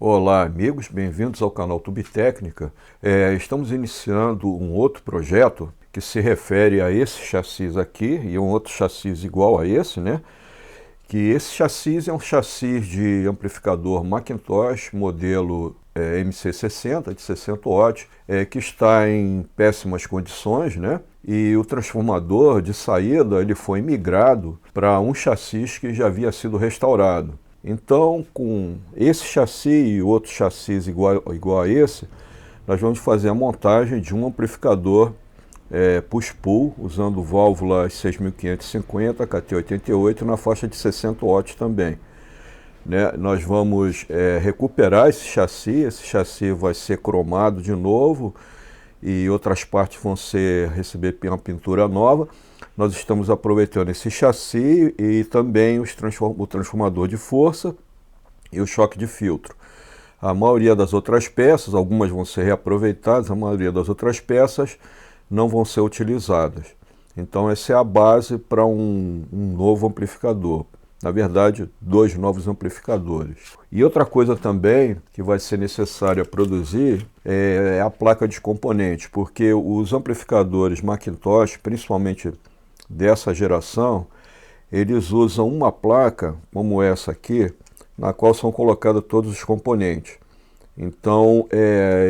Olá, amigos, bem-vindos ao canal Tubtécnica. Estamos iniciando um outro projeto que se refere a esse chassi aqui e um outro chassi igual a esse, né? Que esse chassi é um chassi de amplificador Macintosh, modelo MC60, de 60 watts, que está em péssimas condições, né? E o transformador de saída ele foi migrado para um chassi que já havia sido restaurado. Então, com esse chassi e outros chassis igual a esse, nós vamos fazer a montagem de um amplificador push-pull, usando válvulas 6550, KT88 na faixa de 60 watts também. Né? Nós vamos recuperar esse chassi vai ser cromado de novo e outras partes vão receber uma pintura nova. Nós estamos aproveitando esse chassi e também o transformador de força e o choque de filtro. A maioria das outras peças, algumas vão ser reaproveitadas, a maioria das outras peças não vão ser utilizadas. Então essa é a base para um novo amplificador. Na verdade, dois novos amplificadores. E outra coisa também que vai ser necessária produzir é a placa de componentes, porque os amplificadores Macintosh, principalmente dessa geração, eles usam uma placa como essa aqui, na qual são colocados todos os componentes. Então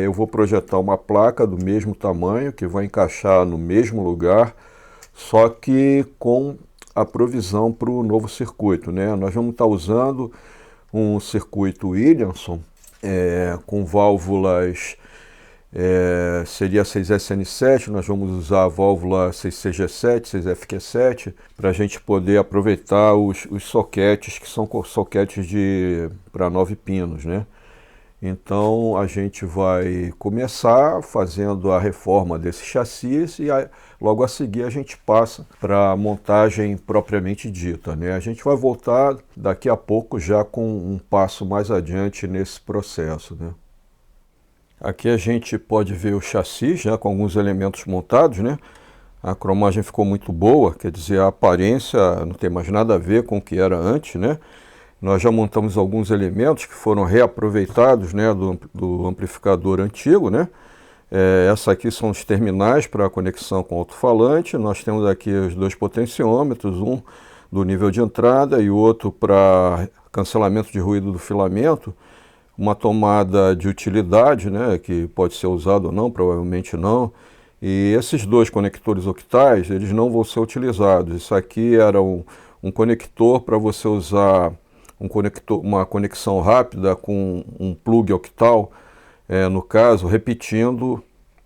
eu vou projetar uma placa do mesmo tamanho, que vai encaixar no mesmo lugar, só que com a provisão para o novo circuito, né? Nós vamos estar usando um circuito Williamson com válvulas, seria 6SN7, nós vamos usar a válvula 6CG7, 6FQ7, para a gente poder aproveitar os soquetes, que são soquetes para 9 pinos, né? Então a gente vai começar fazendo a reforma desse chassi e logo a seguir a gente passa para a montagem propriamente dita, né? A gente vai voltar daqui a pouco já com um passo mais adiante nesse processo, né? Aqui a gente pode ver o chassi já com alguns elementos montados, né? A cromagem ficou muito boa, quer dizer, a aparência não tem mais nada a ver com o que era antes, né? Nós já montamos alguns elementos que foram reaproveitados, né, do amplificador antigo, né? Essa aqui são os terminais para a conexão com o alto-falante. Nós temos aqui os dois potenciômetros, um do nível de entrada e o outro para cancelamento de ruído do filamento. Uma tomada de utilidade, né, que pode ser usado ou não, provavelmente não. E esses dois conectores octais, eles não vão ser utilizados. Isso aqui era um conector para você usar uma conexão rápida com um plug octal, no caso, repetindo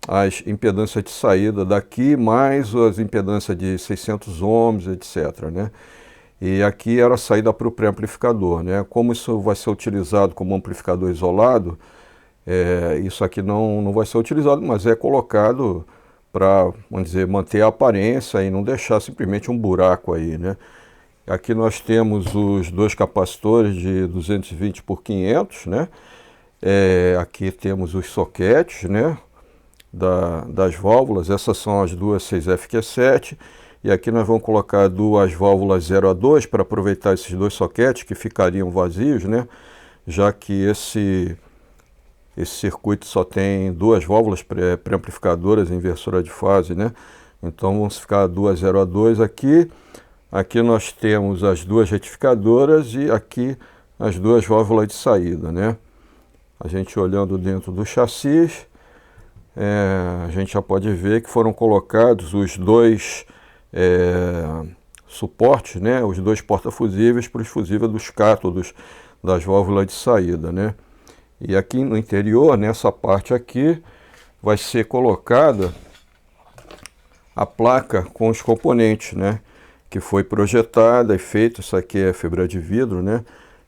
as impedâncias de saída daqui, mais as impedâncias de 600 ohms, etc., né? E aqui era a saída para o pré-amplificador, né? Como isso vai ser utilizado como amplificador isolado, isso aqui não vai ser utilizado, mas é colocado para, vamos dizer, manter a aparência e não deixar simplesmente um buraco aí, né? Aqui nós temos os dois capacitores de 220 por 500, né? Aqui temos os soquetes, né, das válvulas. Essas são as duas 6FQ7. E aqui nós vamos colocar duas válvulas 0 a 2 para aproveitar esses dois soquetes que ficariam vazios, né? Já que esse circuito só tem duas válvulas pré-amplificadoras, inversora de fase, né? Então vamos ficar duas 0 a 2 aqui. Aqui nós temos as duas retificadoras e aqui as duas válvulas de saída, né? A gente olhando dentro do chassi, a gente já pode ver que foram colocados os dois suportes, né? Os dois porta-fusíveis para os fusíveis dos cátodos das válvulas de saída, né? E aqui no interior, nessa parte aqui, vai ser colocada a placa com os componentes, né? Que foi projetada e feita. Isso aqui é fibra de vidro, né?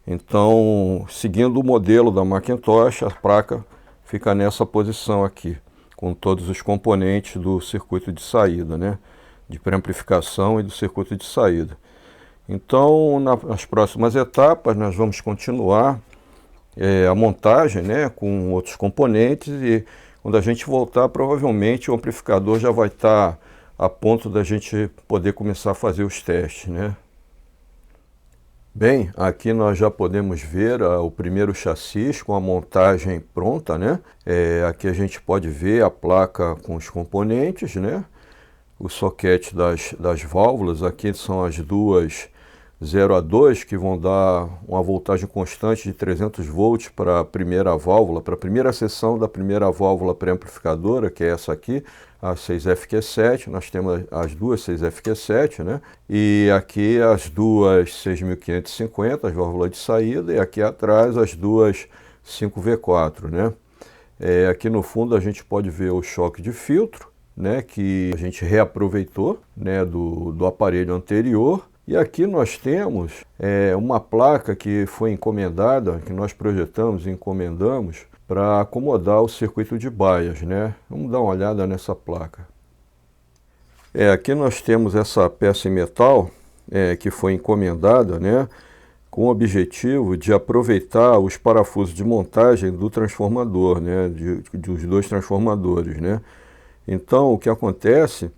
Então, seguindo o modelo da Macintosh, a placa fica nessa posição aqui, com todos os componentes do circuito de saída, né? De pré-amplificação e do circuito de saída. Então, nas próximas etapas, nós vamos continuar a montagem, né? Com outros componentes, e quando a gente voltar, provavelmente o amplificador já vai estar a ponto da gente poder começar a fazer os testes, né? Bem, aqui nós já podemos ver o primeiro chassi com a montagem pronta, né? Aqui a gente pode ver a placa com os componentes, né? O soquete das válvulas, aqui são as duas 0 a 2 que vão dar uma voltagem constante de 300 volts para a primeira válvula, para a primeira seção da primeira válvula pré-amplificadora, que é essa aqui, a 6FQ7, nós temos as duas 6FQ7, né? E aqui as duas 6550, as válvulas de saída, e aqui atrás as duas 5V4, né? Aqui no fundo a gente pode ver o choque de filtro, né, que a gente reaproveitou, né, do aparelho anterior. E aqui nós temos uma placa que foi encomendada, que nós projetamos e encomendamos para acomodar o circuito de baias, né? Vamos dar uma olhada nessa placa. Aqui nós temos essa peça em metal que foi encomendada, né, com o objetivo de aproveitar os parafusos de montagem do transformador, né, dos dois transformadores, né? Então, o que acontece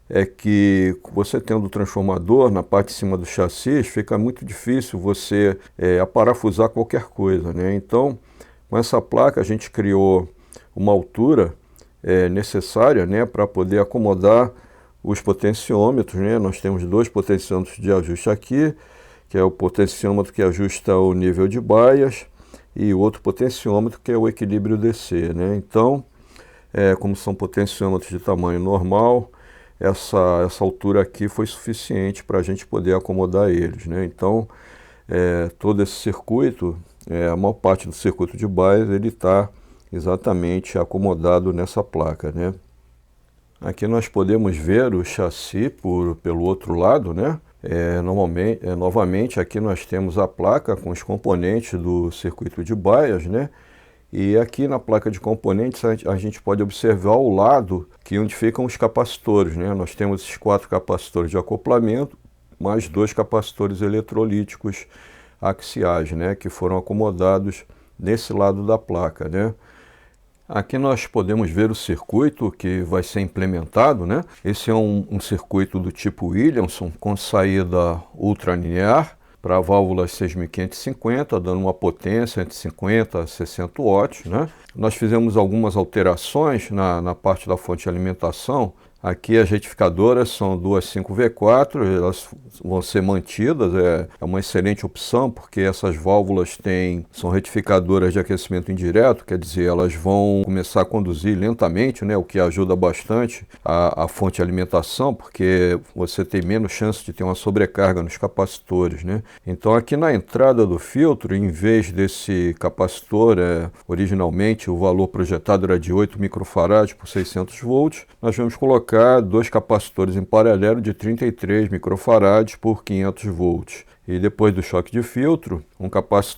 é que você tendo o transformador na parte de cima do chassi, fica muito difícil você aparafusar qualquer coisa, né? Então, com essa placa a gente criou uma altura necessária, né, para poder acomodar os potenciômetros, né? Nós temos dois potenciômetros de ajuste aqui, que é o potenciômetro que ajusta o nível de baias e o outro potenciômetro que é o equilíbrio DC, né? Então, como são potenciômetros de tamanho normal, essa altura aqui foi suficiente para a gente poder acomodar eles, né? Então, todo esse circuito, a maior parte do circuito de baias, ele está exatamente acomodado nessa placa, né? Aqui nós podemos ver o chassi pelo outro lado, né? Novamente, aqui nós temos a placa com os componentes do circuito de baias, né? E aqui na placa de componentes a gente pode observar o lado onde ficam os capacitores, né? Nós temos esses 4 capacitores de acoplamento, mais 2 capacitores eletrolíticos axiais, né? Que foram acomodados nesse lado da placa, né? Aqui nós podemos ver o circuito que vai ser implementado, né? Esse é um circuito do tipo Williamson com saída ultralinear para válvulas 6550, dando uma potência entre 50 a 60 watts, né? Nós fizemos algumas alterações na parte da fonte de alimentação. Aqui as retificadoras são duas 5V4, elas vão ser mantidas, é uma excelente opção, porque essas válvulas são retificadoras de aquecimento indireto, quer dizer, elas vão começar a conduzir lentamente, né, o que ajuda bastante a fonte de alimentação, porque você tem menos chance de ter uma sobrecarga nos capacitores, né? Então aqui na entrada do filtro, em vez desse capacitor, originalmente o valor projetado era de 8 microfarads por 600 volts, nós vamos colocar 2 capacitores em paralelo de 33 microfarads por 500 volts. E depois do choque de filtro,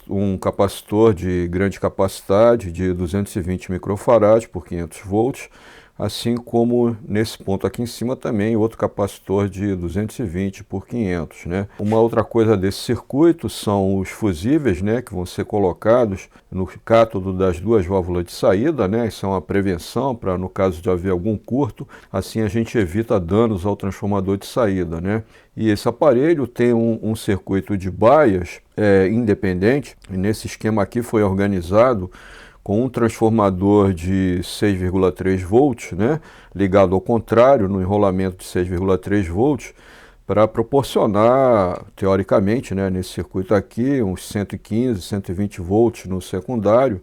um capacitor de grande capacidade de 220 microfarads por 500 volts, assim como nesse ponto aqui em cima também outro capacitor de 220 por 500, né? Uma outra coisa desse circuito são os fusíveis, né, que vão ser colocados no cátodo das duas válvulas de saída, né? Isso é uma prevenção para, no caso de haver algum curto, assim a gente evita danos ao transformador de saída, né? E esse aparelho tem um circuito de baias independente, e nesse esquema aqui foi organizado com um transformador de 6,3 volts, né, ligado ao contrário, no enrolamento de 6,3 volts, para proporcionar, teoricamente, né, nesse circuito aqui, uns 115, 120 volts no secundário,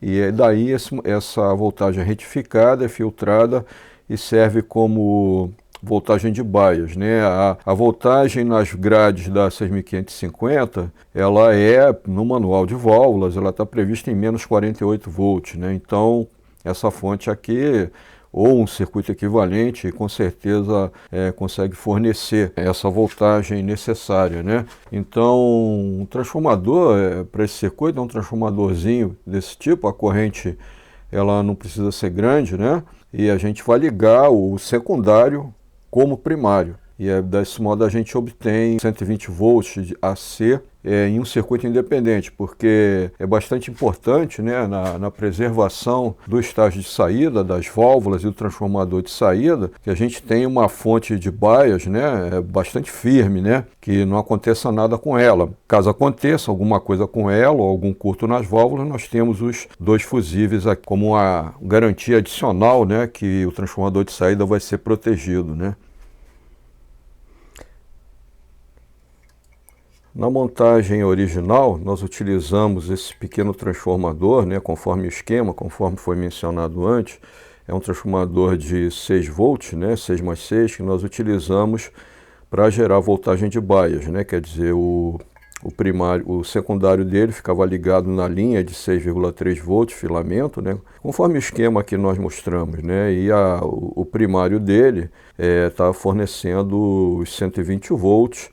e daí essa voltagem retificada, é filtrada e serve como voltagem de baias, né? A voltagem nas grades da 6550, ela no manual de válvulas, ela está prevista em menos 48 volts, né? Então, essa fonte aqui, ou um circuito equivalente, com certeza consegue fornecer essa voltagem necessária, né? Então, um transformador para esse circuito é um transformadorzinho desse tipo, a corrente ela não precisa ser grande, né? E a gente vai ligar o secundário como primário. E desse modo a gente obtém 120 volts de AC em um circuito independente, porque é bastante importante, né, na preservação do estágio de saída, das válvulas e do transformador de saída, que a gente tenha uma fonte de bias, né, bastante firme, né, que não aconteça nada com ela. Caso aconteça alguma coisa com ela ou algum curto nas válvulas, nós temos os dois fusíveis aqui como uma garantia adicional, né, que o transformador de saída vai ser protegido, né. Na montagem original, nós utilizamos esse pequeno transformador, né, conforme o esquema, conforme foi mencionado antes. É um transformador de 6 volts, né, 6 mais 6, que nós utilizamos para gerar voltagem de bias, né, quer dizer, o secundário dele ficava ligado na linha de 6,3 volts, filamento, né, conforme o esquema que nós mostramos, né, e o primário dele estava fornecendo os 120 volts,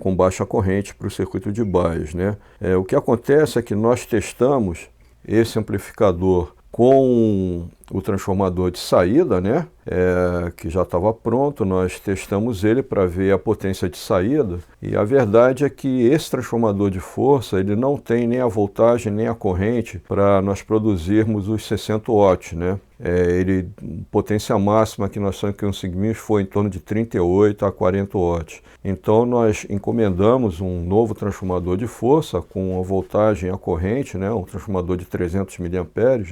com baixa corrente para o circuito de bias, né? O que acontece é que nós testamos esse amplificador com o transformador de saída, né? Que já estava pronto, nós testamos ele para ver a potência de saída, e a verdade é que esse transformador de força ele não tem nem a voltagem nem a corrente para nós produzirmos os 60 watts, né? Potência máxima que nós conseguimos foi em torno de 38 a 40 watts. Então nós encomendamos um novo transformador de força com a voltagem e a corrente, né? Um transformador de 300 mA,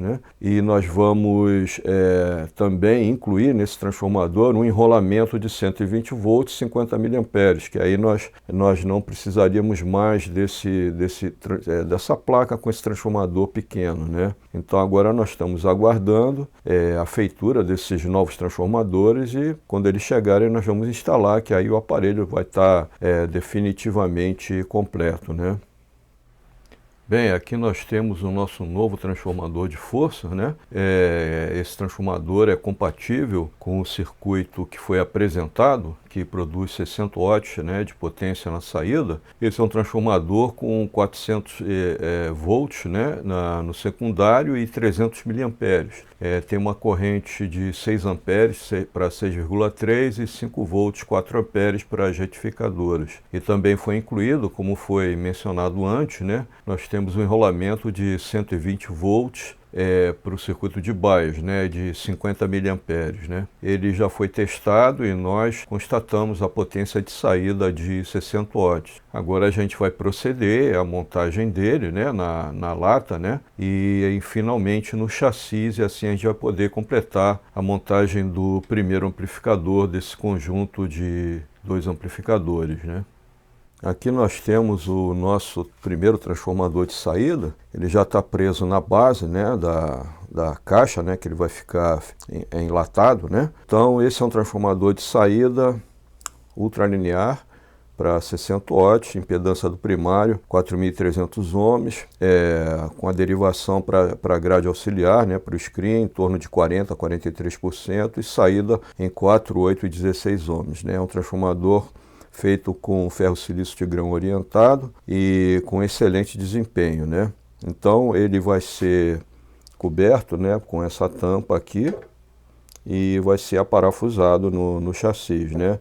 né? E nós vamos também incluir nesse transformador um enrolamento de 120 volts, 50 mA, que aí nós não precisaríamos mais dessa placa com esse transformador pequeno, né? Então agora nós estamos aguardando a feitura desses novos transformadores, e quando eles chegarem nós vamos instalar, que aí o aparelho vai estar definitivamente completo, né? Bem, aqui nós temos o nosso novo transformador de força, né? Esse transformador é compatível com o circuito que foi apresentado, que produz 60 watts, né, de potência na saída. Esse é um transformador com 400 volts, né, no secundário e 300 miliamperes. Tem uma corrente de 6 amperes para 6,3 e 5 volts, 4 amperes para as retificadoras. E também foi incluído, como foi mencionado antes, né, nós temos um enrolamento de 120 volts para o circuito de bias, né, de 50 miliamperes, né. Ele já foi testado e nós constatamos a potência de saída de 60 watts. Agora a gente vai proceder à montagem dele, né, na lata, né, e finalmente no chassi, e assim a gente vai poder completar a montagem do primeiro amplificador desse conjunto de 2 amplificadores, né. Aqui nós temos o nosso primeiro transformador de saída. Ele já está preso na base, né, da caixa, né, que ele vai ficar enlatado, né. Então esse é um transformador de saída ultralinear para 60 watts, impedância do primário 4.300 ohms, com a derivação para a grade auxiliar, né, para o screen, em torno de 40% a 43%, e saída em 4, 8 e 16 ohms. Né. É um transformador feito com ferro-silício de grão orientado e com excelente desempenho, né? Então ele vai ser coberto, né, com essa tampa aqui, e vai ser aparafusado no chassi, né?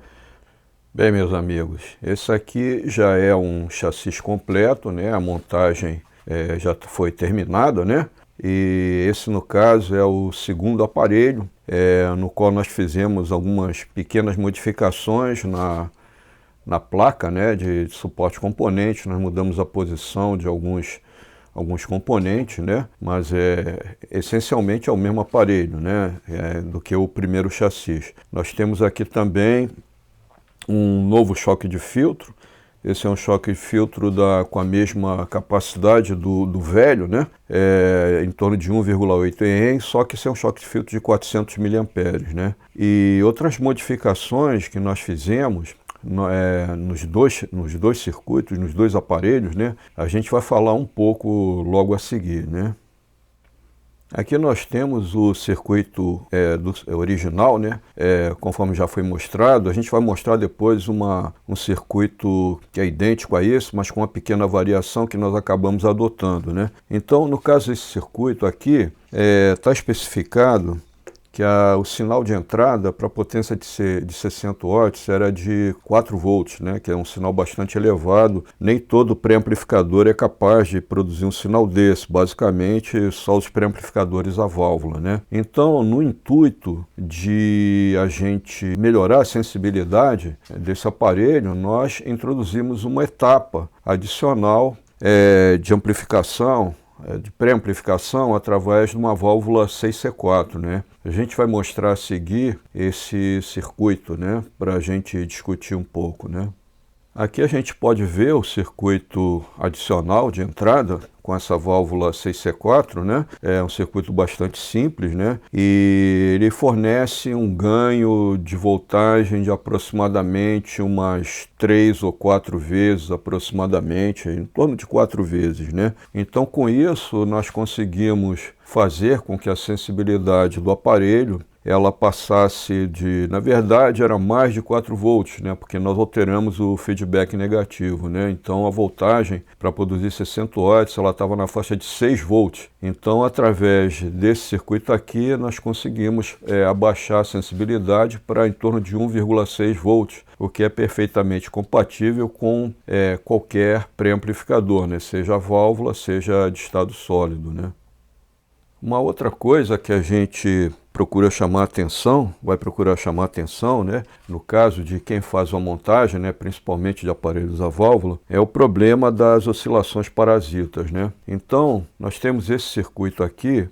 Bem, meus amigos, esse aqui já é um chassi completo, né? A montagem já foi terminada, né? E esse, no caso, é o segundo aparelho, no qual nós fizemos algumas pequenas modificações na placa, né, de suporte componente. Nós mudamos a posição de alguns componentes, né, mas essencialmente é o mesmo aparelho, né, do que o primeiro chassi. Nós temos aqui também um novo choque de filtro. Esse é um choque de filtro com a mesma capacidade do velho, né, em torno de 1,8 Em, só que esse é um choque de filtro de 400 miliamperes, né. E outras modificações que nós fizemos nos dois circuitos, nos dois aparelhos, né, a gente vai falar um pouco logo a seguir, né. Aqui nós temos o circuito original, né, conforme já foi mostrado. A gente vai mostrar depois um circuito que é idêntico a esse, mas com uma pequena variação que nós acabamos adotando, né. Então, no caso desse circuito aqui, está especificado o sinal de entrada para a potência de 60 watts era de 4 volts, né, que é um sinal bastante elevado. Nem todo pré-amplificador é capaz de produzir um sinal desse, basicamente só os pré-amplificadores a válvula, né. Então, no intuito de a gente melhorar a sensibilidade desse aparelho, nós introduzimos uma etapa adicional de amplificação, de pré-amplificação através de uma válvula 6C4, né? A gente vai mostrar a seguir esse circuito, né, para a gente discutir um pouco, né? Aqui a gente pode ver o circuito adicional de entrada com essa válvula 6C4, né? É um circuito bastante simples, né? E ele fornece um ganho de voltagem de aproximadamente umas 3 ou 4 vezes, aproximadamente, em torno de 4 vezes, né? Então, com isso, nós conseguimos fazer com que a sensibilidade do aparelho ela passasse na verdade era mais de 4 volts, né, porque nós alteramos o feedback negativo, né, então a voltagem para produzir 60 watts ela estava na faixa de 6 volts, então através desse circuito aqui nós conseguimos abaixar a sensibilidade para em torno de 1,6 volts, o que é perfeitamente compatível com qualquer pré-amplificador, né, seja a válvula, seja de estado sólido, né. Uma outra coisa que a gente vai procurar chamar atenção, né, no caso de quem faz uma montagem, né, principalmente de aparelhos a válvula, é o problema das oscilações parasitas, né. Então, nós temos esse circuito aqui,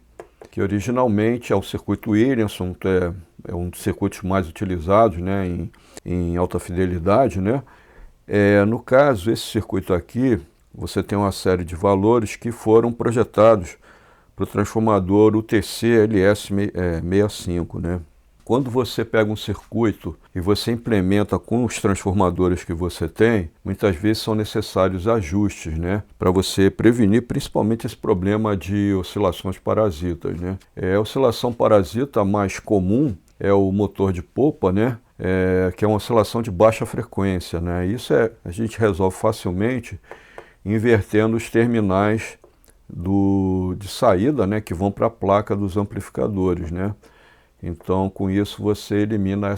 que originalmente é o circuito Williamson, que é um dos circuitos mais utilizados, né, em alta fidelidade, né. No caso, esse circuito aqui, você tem uma série de valores que foram projetados para o transformador UTC-LS65, né? Quando você pega um circuito e você implementa com os transformadores que você tem, muitas vezes são necessários ajustes, né? Para você prevenir principalmente esse problema de oscilações parasitas, né? A oscilação parasita mais comum é o motor de polpa, né? Que é uma oscilação de baixa frequência, né? Isso a gente resolve facilmente invertendo os terminais de saída, né, que vão para a placa dos amplificadores, né? Então, com isso você elimina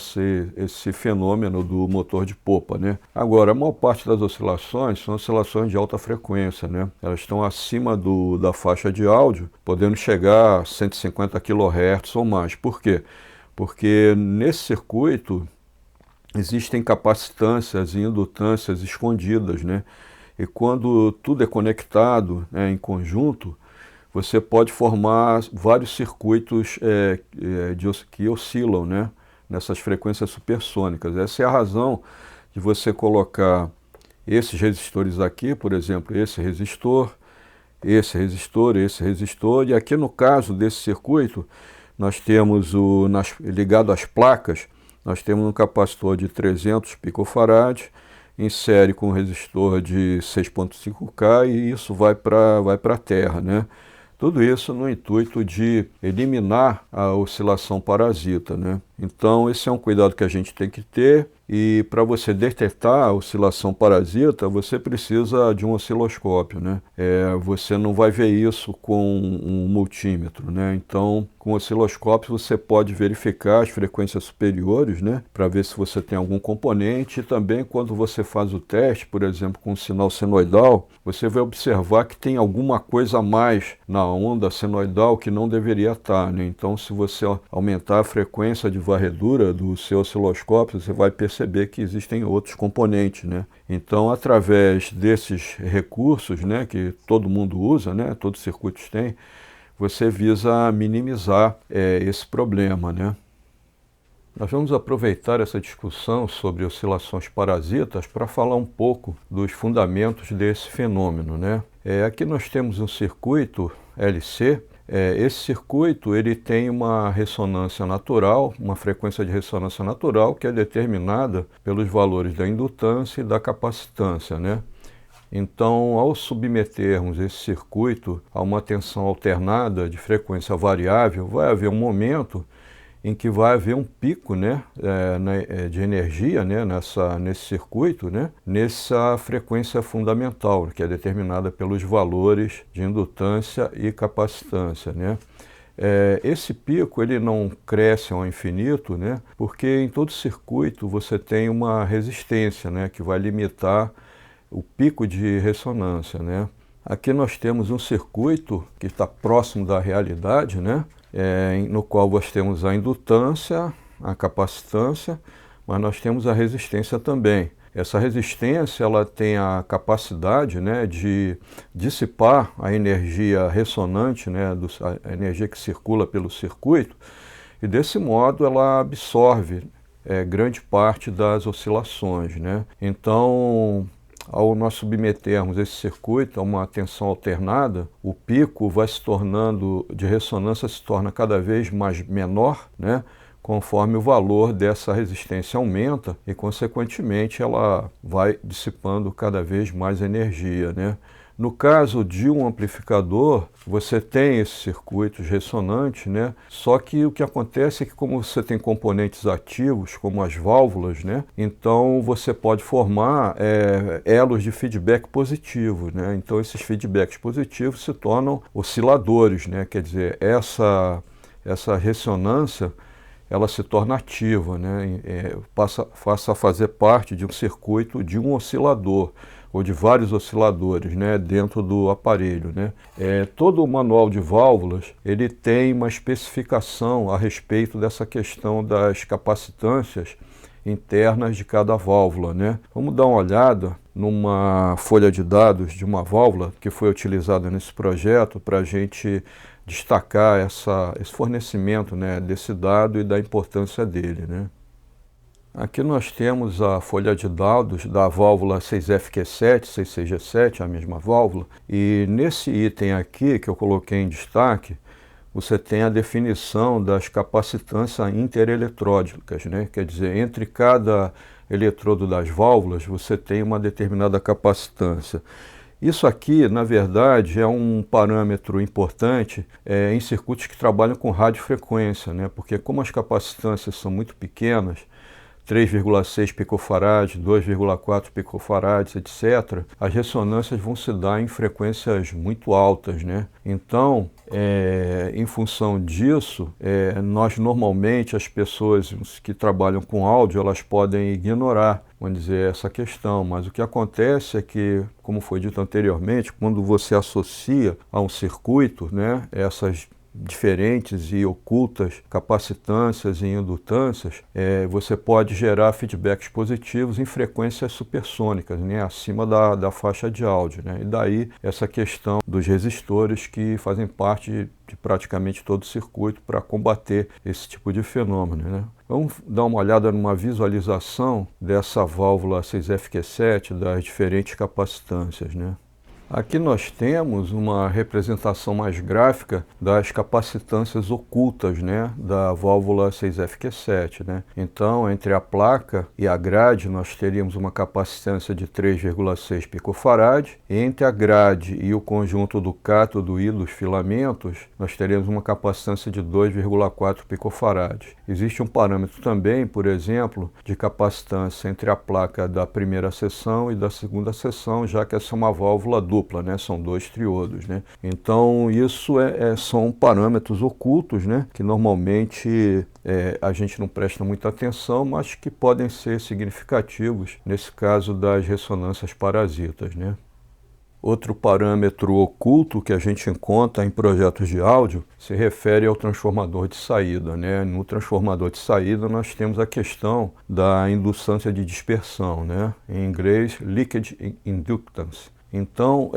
esse fenômeno do motor de polpa, né? Agora, a maior parte das oscilações são oscilações de alta frequência, né? Elas estão acima da faixa de áudio, podendo chegar a 150 kHz ou mais. Por quê? Porque nesse circuito existem capacitâncias e indutâncias escondidas, né? E quando tudo é conectado, né, em conjunto, você pode formar vários circuitos que oscilam, né, nessas frequências supersônicas. Essa é a razão de você colocar esses resistores aqui, por exemplo, esse resistor, e aqui no caso desse circuito, nós temos ligado às placas, nós temos um capacitor de 300 picofarads, em série com um resistor de 6.5K e isso vai para a terra, né? Tudo isso no intuito de eliminar a oscilação parasita, né? Então esse é um cuidado que a gente tem que ter e para você detectar a oscilação parasita você precisa de um osciloscópio, né? Você não vai ver isso com um multímetro, né? Então com o osciloscópio você pode verificar as frequências superiores, né, para ver se você tem algum componente e também quando você faz o teste, por exemplo, com um sinal senoidal, você vai observar que tem alguma coisa a mais na onda senoidal que não deveria estar, né? Então se você aumentar a frequência de varredura do seu osciloscópio, você vai perceber que existem outros componentes, né? Então através desses recursos, né, que todo mundo usa, né, todos os circuitos têm, você visa minimizar esse problema, né? Nós vamos aproveitar essa discussão sobre oscilações parasitas para falar um pouco dos fundamentos desse fenômeno, né? Aqui nós temos um circuito LC. Esse circuito ele tem uma ressonância natural, uma frequência de ressonância natural que é determinada pelos valores da indutância e da capacitância, né? Então, ao submetermos esse circuito a uma tensão alternada de frequência variável, vai haver um momento em que vai haver um pico, né, de energia, né, nesse circuito, né, nessa frequência fundamental, que é determinada pelos valores de indutância e capacitância, né. Esse pico ele não cresce ao infinito, né? Porque em todo circuito você tem uma resistência, né? Que vai limitar o pico de ressonância, né? Aqui nós temos um circuito que está próximo da realidade, né? No qual nós temos a indutância, a capacitância, mas nós temos a resistência também. Essa resistência ela tem a capacidade, né, de dissipar a energia ressonante, né, a energia que circula pelo circuito, e desse modo ela absorve grande parte das oscilações, né? Então, ao nós submetermos esse circuito a uma tensão alternada, o pico vai se tornando, de ressonância se torna cada vez mais menor, né? Conforme o valor dessa resistência aumenta e, consequentemente, ela vai dissipando cada vez mais energia, né? No caso de um amplificador, você tem esses circuitos ressonantes, né? Só que o que acontece é que, como você tem componentes ativos, como as válvulas, né? Então você pode formar elos de feedback positivo, né? Então esses feedbacks positivos se tornam osciladores, né? Quer dizer, essa ressonância ela se torna ativa, né? Passa a fazer parte de um circuito de um oscilador, ou de vários osciladores, né, dentro do aparelho, né? Todo o manual de válvulas ele tem uma especificação a respeito dessa questão das capacitâncias internas de cada válvula, né? Vamos dar uma olhada numa folha de dados de uma válvula que foi utilizada nesse projeto para a gente destacar esse fornecimento, né, desse dado e da importância dele, né? Aqui nós temos a folha de dados da válvula 6FQ7, 66G7, a mesma válvula, e nesse item aqui que eu coloquei em destaque, você tem a definição das capacitâncias intereletrôdicas, né? Quer dizer, entre cada eletrodo das válvulas você tem uma determinada capacitância. Isso aqui, na verdade, é um parâmetro importante em circuitos que trabalham com radiofrequência, né? Porque como as capacitâncias são muito pequenas, 3,6 picofarads, 2,4 picofarads, etc., as ressonâncias vão se dar em frequências muito altas, né? Então, em função disso, nós normalmente, as pessoas que trabalham com áudio, elas podem ignorar, vamos dizer, essa questão, mas o que acontece é que, como foi dito anteriormente, quando você associa a um circuito, né, essas diferentes e ocultas capacitâncias e indutâncias, você pode gerar feedbacks positivos em frequências supersônicas, né, acima da faixa de áudio, né? E daí essa questão dos resistores que fazem parte de praticamente todo o circuito para combater esse tipo de fenômeno, né? Vamos dar uma olhada numa visualização dessa válvula 6FQ7 das diferentes capacitâncias, né? Aqui nós temos uma representação mais gráfica das capacitâncias ocultas, né, da válvula 6FQ7, né? Então, entre a placa e a grade, nós teríamos uma capacitância de 3,6 picofarad. Entre a grade e o conjunto do cátodo e dos filamentos, nós teríamos uma capacitância de 2,4 picofarad. Existe um parâmetro também, por exemplo, de capacitância entre a placa da primeira seção e da segunda seção, já que essa é uma válvula dupla, né? São dois triodos, né? Então isso são parâmetros ocultos, né? Que normalmente a gente não presta muita atenção, mas que podem ser significativos nesse caso das ressonâncias parasitas, né? Outro parâmetro oculto que a gente encontra em projetos de áudio se refere ao transformador de saída, né? No transformador de saída nós temos a questão da indutância de dispersão, né? Em inglês, leakage inductance. Então,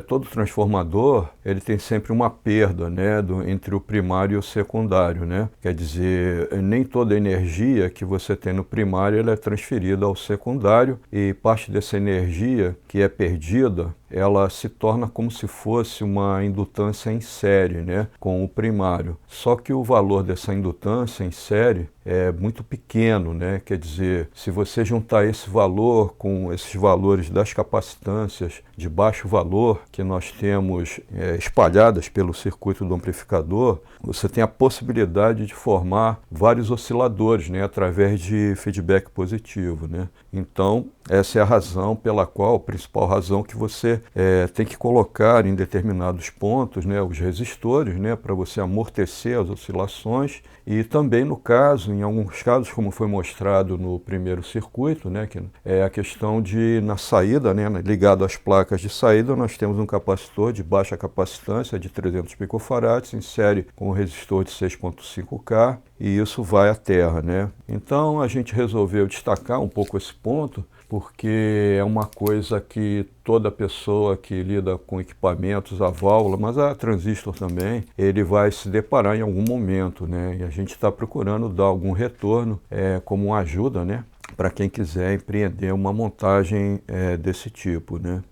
todo transformador ele tem sempre uma perda, né, entre o primário e o secundário, né? Quer dizer, nem toda energia que você tem no primário ela é transferida ao secundário, e parte dessa energia que é perdida ela se torna como se fosse uma indutância em série, né, com o primário. Só que o valor dessa indutância em série é muito pequeno, né? Quer dizer, se você juntar esse valor com esses valores das capacitâncias de baixo valor que nós temos espalhadas pelo circuito do amplificador, você tem a possibilidade de formar vários osciladores, né, através de feedback positivo, né? Então, essa é a razão pela qual, a principal razão que você você tem que colocar em determinados pontos, né, os resistores, né, para você amortecer as oscilações. E também no caso, em alguns casos, como foi mostrado no primeiro circuito, né, que é a questão de na saída, né, ligado às placas de saída, nós temos um capacitor de baixa capacitância de 300 picofarads em série com um resistor de 6.5K, e isso vai à terra, né? Então a gente resolveu destacar um pouco esse ponto, porque é uma coisa que toda pessoa que lida com equipamentos, a válvula, mas a transistor também, ele vai se deparar em algum momento, né? E a gente está procurando dar algum retorno como uma ajuda, né? Para quem quiser empreender uma montagem desse tipo, né?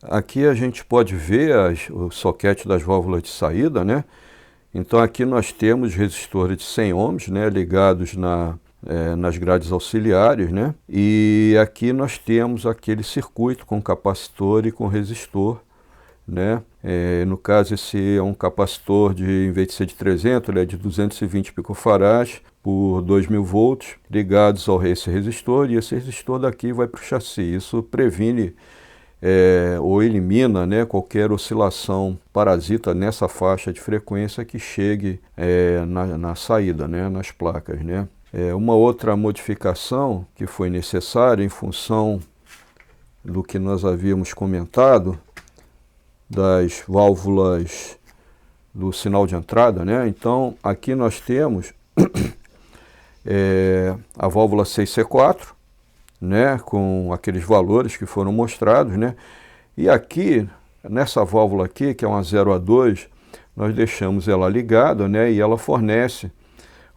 Aqui a gente pode ver o soquete das válvulas de saída, né? Então aqui nós temos resistores de 100 ohms, né, ligados nas grades auxiliares, né? E aqui nós temos aquele circuito com capacitor e com resistor, né? No caso esse é um capacitor em vez de ser de 300, ele é de 220 picofarads por 2000 volts, ligados a esse resistor, e esse resistor daqui vai para o chassi. Isso previne ou elimina, né, qualquer oscilação parasita nessa faixa de frequência que chegue na saída, né, nas placas, né. Uma outra modificação que foi necessária em função do que nós havíamos comentado, das válvulas do sinal de entrada, né. Então aqui nós temos a válvula 6C4, né, com aqueles valores que foram mostrados, né? E aqui, nessa válvula aqui, que é uma 0 a 2, nós deixamos ela ligada, né, e ela fornece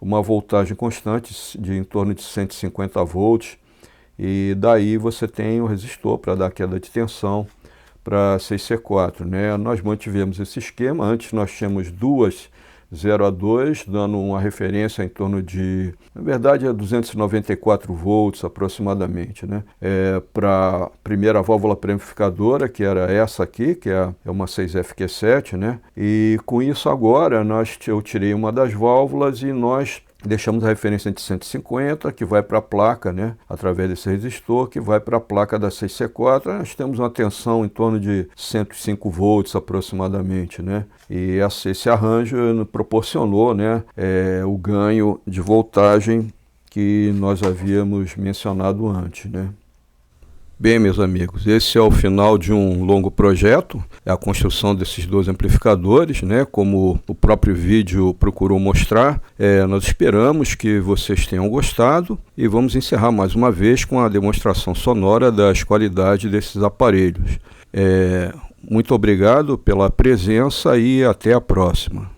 uma voltagem constante de em torno de 150 volts, e daí você tem o resistor para dar queda de tensão para 6C4, né? Nós mantivemos esse esquema. Antes nós tínhamos duas 0 a 2, dando uma referência em torno de, na verdade, 294 volts aproximadamente, né? Para a primeira válvula pré-amplificadora, que era essa aqui, que é uma 6FQ7, né? E com isso agora eu tirei uma das válvulas e nós deixamos a referência de 150, que vai para a placa, né, através desse resistor, que vai para a placa da 6C4. Nós temos uma tensão em torno de 105 volts aproximadamente, né? E esse arranjo proporcionou, né, o ganho de voltagem que nós havíamos mencionado antes, né? Bem, meus amigos, esse é o final de um longo projeto, é a construção desses dois amplificadores, né? Como o próprio vídeo procurou mostrar. Nós esperamos que vocês tenham gostado e vamos encerrar mais uma vez com a demonstração sonora das qualidades desses aparelhos. Muito obrigado pela presença e até a próxima.